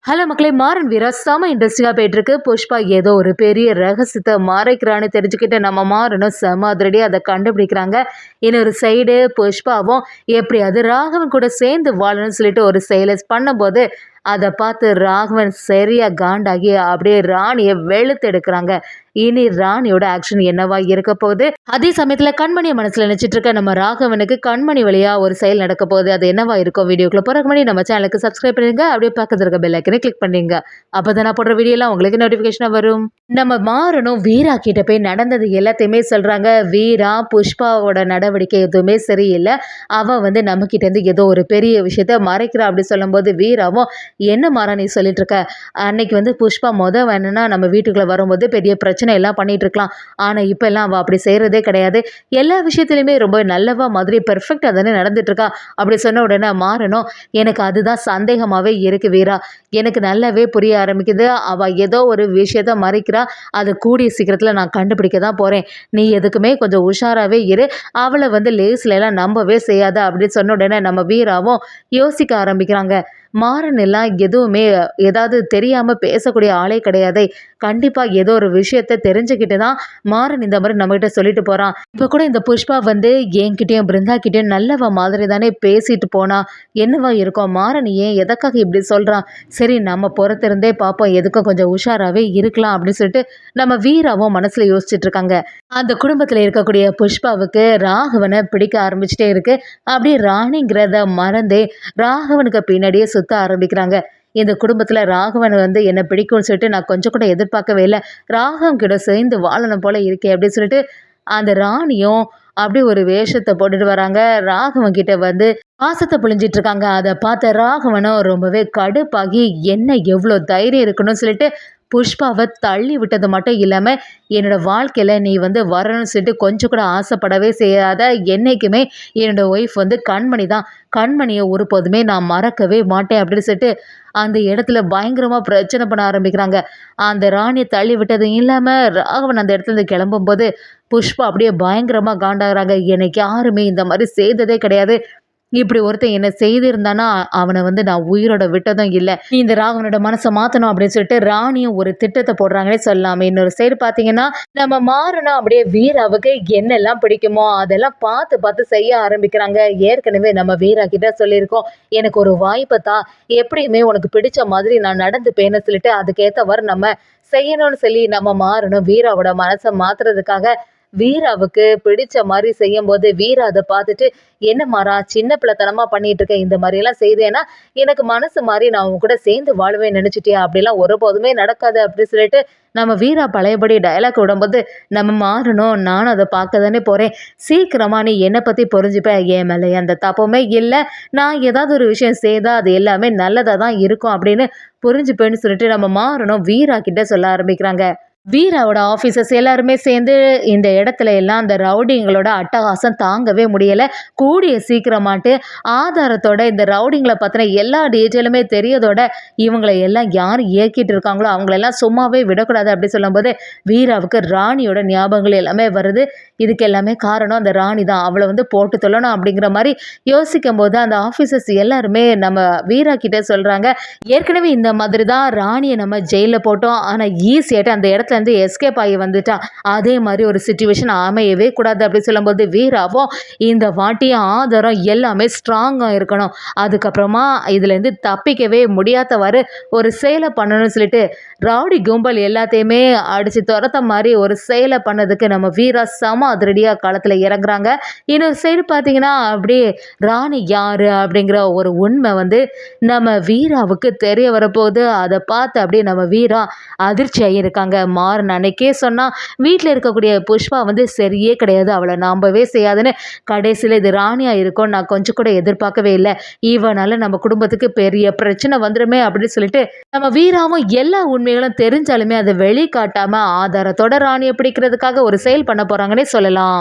Hello மக்களே, மாறன் வீரா செம இன்ட்ரெஸ்டிங்காக போயிட்டுருக்கு. புஷ்பா ஏதோ ஒரு பெரிய ரகசியத்தை மறைக்கிறான்னு தெரிஞ்சுக்கிட்டு நம்ம மாறனும் செம அதிரடி அதை கண்டுபிடிக்கிறாங்க. இன்னொரு சைடு புஷ்பாவும் எப்படியாவது ராகவன் கூட சேர்ந்து வாழணும்னு சொல்லிட்டு ஒரு செயலை பண்ணும்போது அதை பார்த்து ராகவன் சரியா காண்டாகி அப்படியே ராணியை வெளுத்து எடுக்கிறாங்க. இனி ராணியோட ஆக்ஷன் என்னவா இருக்க போகுது? அதே சமயத்துல கண்மணியை மனசுல நினைச்சிட்டு இருக்க நம்ம ராகவனுக்கு கண்மணி வழியா ஒரு செயல் நடக்க போகுது. அது என்னவா இருக்கும்? வீடியோக்குள்ள போறதுக்கு முன்னாடி நம்ம சேனலுக்கு சப்ஸ்கிரைப் பண்ணுங்க, அப்படியே பக்கத்துல இருக்க பெல் ஐக்கனை கிளிக் பண்ணுங்க. அப்பதான் நான் போடுற வீடியோ எல்லாம் உங்களுக்கு நோட்டிபிகேஷனா வரும். நம்ம மாறனும் வீரா கிட்ட போய் நடந்தது எல்லாத்தையுமே சொல்றாங்க. வீரா புஷ்பாவோட நடவடிக்கை எதுவுமே சரியில்லை, அவ நம்ம கிட்ட இருந்து ஏதோ ஒரு பெரிய விஷயத்த மறைக்கிறா அப்படி சொல்லும்போது வீராவும் என்ன மாறா நீ சொல்லிட்டு இருக்க? அன்னைக்கு புஷ்பா வேணும்னா நம்ம வீட்டுக்குள்ள வரும்போது பெரிய பிரச்சனை எல்லாம் பண்ணிட்டு இருக்கலாம். ஆனா இப்ப எல்லாம் அவ அப்படி செய்யறதே கிடையாது. எல்லா விஷயத்திலுமே ரொம்ப நல்லவா மாதிரி பெர்ஃபெக்டா தானே நடந்துட்டு இருக்கா அப்படி சொன்ன உடனே மாறணும் எனக்கு அதுதான் சந்தேகமாவே இருக்கு வீரா. எனக்கு நல்லாவே புரிய ஆரம்பிக்குது. அவ ஏதோ ஒரு விஷயத்த மறைக்கிறா. அது கூடிய சீக்கிரத்துல நான் கண்டுபிடிக்க தான் போறேன். நீ எதுக்குமே கொஞ்சம் உஷாராவே இரு. அவளை லேஸ்ல எல்லாம் நம்பவே செய்யாத அப்படின்னு சொன்ன உடனே நம்ம வீராவும் யோசிக்க ஆரம்பிக்கிறாங்க. மாறன் எல்லாம் எதுவுமே ஏதாவது தெரியாம பேசக்கூடிய ஆளே கிடையாதே. கண்டிப்பா ஏதோ ஒரு விஷயத்த தெரிஞ்சுக்கிட்டு தான் மாறன் இந்த மாதிரி நம்மகிட்ட சொல்லிட்டு போறான். இப்ப கூட இந்த புஷ்பா என்கிட்டயும் பிருந்தா கிட்டயும் நல்லவ மாதிரி தானே பேசிட்டு போனா. என்னவா இருக்கும்? மாறன் ஏன் எதற்காக இப்படி சொல்றான்? சரி, நம்ம பொறுத்திருந்தே பார்ப்போம், எதுக்கும் கொஞ்சம் உஷாராவே இருக்கலாம் அப்படின்னு சொல்லிட்டு நம்ம வீராவும் மனசுல யோசிச்சுட்டு இருக்காங்க. அந்த குடும்பத்துல இருக்கக்கூடிய புஷ்பாவுக்கு ராகவனை பிடிக்க ஆரம்பிச்சுட்டே இருக்கு. அப்படியே ராணிங்கிறத மறந்தே ராகவனுக்கு பின்னாடியே சுத்த ஆரம்பிக்கிறாங்க. இந்த குடும்பத்துல ராகவன் என்ன பிடிக்கும்னு சொல்லிட்டு நான் கொஞ்சம் கூட எதிர்பார்க்கவே இல்லை. ராகவன் கிட்ட சேர்ந்து வாழணும் போல இருக்கே அப்படின்னு சொல்லிட்டு அந்த ராணியும் அப்படியே ஒரு வேஷத்தை போட்டுட்டு வராங்க. ராகவன் கிட்ட பாசத்தை புழிஞ்சிட்டு இருக்காங்க. அதை பார்த்த ராகவனும் ரொம்பவே கடுப்பாகி என்ன எவ்வளோ தைரியம் இருக்கணும்னு சொல்லிட்டு புஷ்பாவை தள்ளி விட்டது மட்டும் இல்லாமல் என்னோட வாழ்க்கையில் நீ வரணும்னு சொல்லிட்டு கொஞ்சம் கூட ஆசைப்படவே செய்யாத. என்றைக்குமே என்னோட ஒய்ஃப் கண்மணி தான். கண்மணியை ஒருபோதுமே நான் மறக்கவே மாட்டேன் அப்படின்னு சொல்லிட்டு அந்த இடத்துல பயங்கரமாக பிரச்சனை பண்ண ஆரம்பிக்கிறாங்க. அந்த ராணியை தள்ளி விட்டது இல்லாமல் ராகவன் அந்த இடத்துல கிளம்பும்போது புஷ்பா அப்படியே பயங்கரமாக காண்டாகிறாங்க. எனக்கு யாருமே இந்த மாதிரி செய்ததே கிடையாது. இப்படி ஒருத்தன் என்ன செய்திருந்தானா அவனை நான் உயிரோட விட்டதும் இல்லை. நீ இந்த ராகவனோட மனசை மாற்றணும் அப்படின்னு சொல்லிட்டு ராணியும் ஒரு திட்டத்தை போடுறாங்கன்னே சொல்லலாமே. இன்னொரு சைடு பார்த்தீங்கன்னா நம்ம மாறணும் அப்படியே வீராவுக்கு என்னெல்லாம் பிடிக்குமோ அதெல்லாம் பார்த்து பார்த்து செய்ய ஆரம்பிக்கிறாங்க. ஏற்கனவே நம்ம வீரா கிட்ட சொல்லியிருக்கோம், எனக்கு ஒரு வாய்ப்பை தான், எப்படியுமே உனக்கு பிடிச்ச மாதிரி நான் நடந்துப்பேன்னு சொல்லிட்டு அதுக்கேற்றவாறு நம்ம செய்யணும்னு சொல்லி நம்ம மாறணும் வீராவோட மனசை மாத்துறதுக்காக வீராவுக்கு பிடிச்ச மாதிரி செய்யும் போது வீரா அதை பார்த்துட்டு என்ன மாறா சின்ன பிள்ளைத்தனமா பண்ணிட்டு இருக்க, இந்த மாதிரி எல்லாம் செய்தேன்னா எனக்கு மனசு மாதிரி நான் உன் கூட சேர்ந்து வாழுவேன் நினைச்சிட்டியா? அப்படிலாம் ஒருபோதுமே நடக்காது அப்படின்னு சொல்லிட்டு நம்ம வீரா பழையபடி டயலாக் விடும்போது நம்ம மாறணும் நானும் அதை பார்க்க தானே போறேன். சீக்கிரமா நீ என்னை பத்தி புரிஞ்சுப்ப. என் மேலே அந்த தப்பமே இல்லை. நான் ஏதாவது ஒரு விஷயம் செய்தா அது எல்லாமே நல்லதா தான் இருக்கும் அப்படின்னு புரிஞ்சுப்பேன்னு சொல்லிட்டு நம்ம மாறணும் வீரா கிட்ட சொல்ல ஆரம்பிக்கிறாங்க. வீராவோட ஆஃபீஸர்ஸ் எல்லாருமே சேர்ந்து இந்த இடத்துல எல்லாம் அந்த ரவுடிங்களோட அட்டகாசம் தாங்கவே முடியலை. கூடிய சீக்கிரமாட்டு ஆதாரத்தோட இந்த ரவுடிங்களை பற்றின எல்லா டீட்டெயிலுமே தெரியதோட இவங்களை எல்லாம் யார் இயக்கிட்டு இருக்காங்களோ அவங்களெல்லாம் சும்மாவே விடக்கூடாது அப்படி சொல்லும்போது வீராவுக்கு ராணியோட ஞாபகங்கள் எல்லாமே வருது. இதுக்கு எல்லாமே காரணம் அந்த ராணி தான். அவளை போட்டு தொல்லணும் அப்படிங்கிற மாதிரி யோசிக்கும் போது அந்த ஆஃபீஸர்ஸ் எல்லாருமே நம்ம வீரா கிட்டே சொல்கிறாங்க, ஏற்கனவே இந்த மாதிரி தான் ராணியை நம்ம ஜெயிலில் போட்டோம், ஆனால் ஈஸியாட்டு அந்த இடத்துல எஸ்கேப் ஆகி வந்துட்டான். அதே மாதிரி ஒரு சிச்சுவேஷன் அமையவே கூடாது அப்படி சொல்லும்போது வீராவும் இந்த வாட்டியும் ஆதாரம் எல்லாமே ஸ்ட்ராங்காக இருக்கணும், அதுக்கப்புறமா இதுலேருந்து தப்பிக்கவே முடியாதவாறு ஒரு செயலை பண்ணணும்னு சொல்லிட்டு ரவுடி கும்பல் எல்லாத்தையுமே அடித்து துரத்த மாதிரி ஒரு செயலை பண்ணதுக்கு நம்ம வீரா செம அதிரடியாக களத்தில் இறங்குறாங்க. இன்னொரு சைடு பார்த்தீங்கன்னா அப்படியே ராணி யார் அப்படிங்கிற ஒரு உண்மை நம்ம வீராவுக்கு தெரிய வரப்போகுது. அதை பார்த்து அப்படியே நம்ம வீரா அதிர்ச்சியாக இருக்காங்க. மாறன் அன்னைக்கே சொன்னால் வீட்டில் இருக்கக்கூடிய புஷ்பா சரியே கிடையாது, அவளை நம்பவே செய்யாதுன்னு. கடைசியில் இது ராணியாக இருக்கும் நான் கொஞ்சம் கூட எதிர்பார்க்கவே இல்லை. இவனால நம்ம குடும்பத்துக்கு பெரிய பிரச்சனை வந்துடுமே அப்படின்னு சொல்லிட்டு நம்ம வீராவும் எல்லா உண்மைகளும் தெரிஞ்சாலுமே அதை வெளிக்காட்டாமல் ஆதாரத்தோட ராணியை பிடிக்கிறதுக்காக ஒரு செயல் பண்ண போகிறாங்கன்னே சொல்லலாம்.